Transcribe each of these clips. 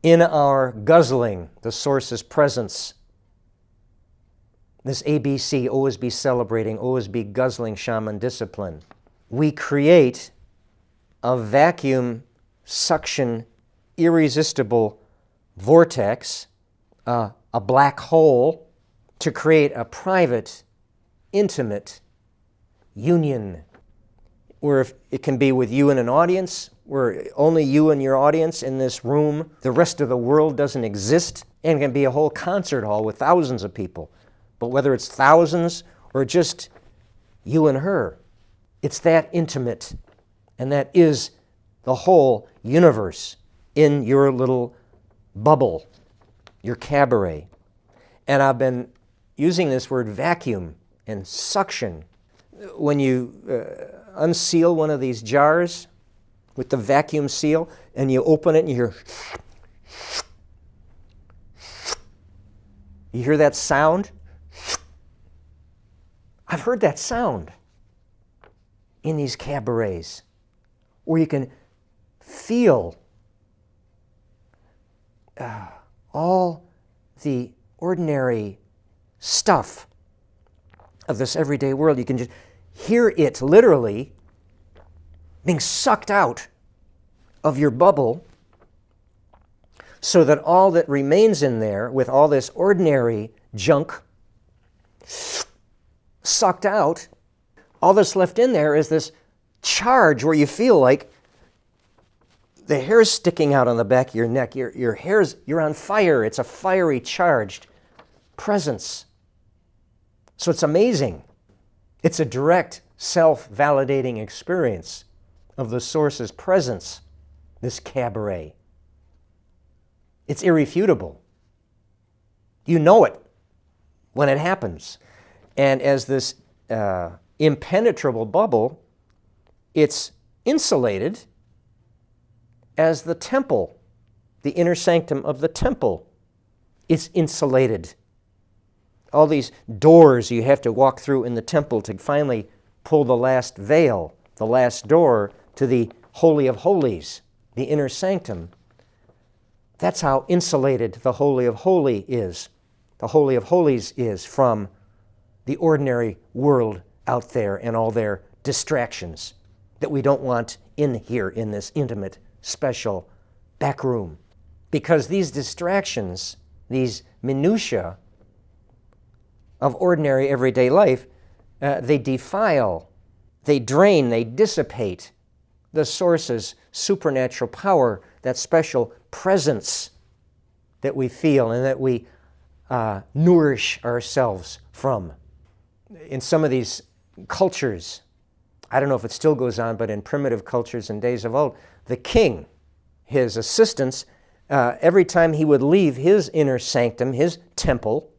In our guzzling, the source's presence, this ABC, always be celebrating, always be guzzling shaman discipline, we create a vacuum suction irresistible vortex, a black hole, to create a private, intimate union where it can be with you and an audience, where only you and your audience in this room, the rest of the world doesn't exist, and it can be a whole concert hall with thousands of people. But whether it's thousands or just you and her, it's that intimate, and that is the whole universe in your little bubble, your cabaret. And I've been using this word vacuum and suction. When you unseal one of these jars with the vacuum seal and you open it and you hear that sound? I've heard that sound in these cabarets where you can feel all the ordinary stuff of this everyday world. You can just hear it literally being sucked out of your bubble, so that all that remains in there with all this ordinary junk sucked out, all that's left in there is this charge where you feel like the hair's sticking out on the back of your neck. You're on fire. It's a fiery, charged presence. So it's amazing. It's a direct, self-validating experience of the source's presence, this cabaret. It's irrefutable. You know it when it happens. And as this impenetrable bubble, it's insulated as the temple, the inner sanctum of the temple is insulated. All these doors you have to walk through in the temple to finally pull the last veil, the last door to the Holy of Holies, the inner sanctum. That's how insulated the Holy of Holies is. The Holy of Holies is from the ordinary world out there and all their distractions that we don't want in here in this intimate, special back room. Because these distractions, these minutiae of ordinary everyday life, they defile, they drain, they dissipate the source's supernatural power, that special presence that we feel and that we nourish ourselves from. In some of these cultures, I don't know if it still goes on, but in primitive cultures in days of old, the king, his assistants, every time he would leave his inner sanctum, his temple,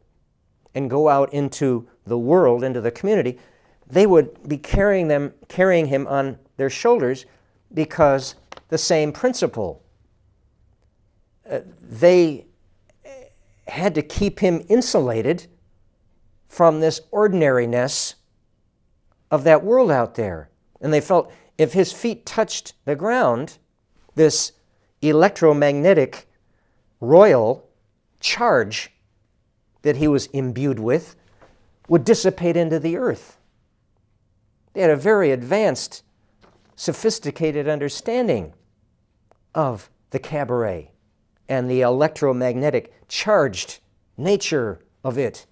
and go out into the world, into the community, they would be carrying him on their shoulders, because the same principle. They had to keep him insulated from this ordinariness of that world out there. And they felt if his feet touched the ground, this electromagnetic royal charge that he was imbued with would dissipate into the earth. They had a very advanced, sophisticated understanding of the cabaret and the electromagnetic charged nature of it.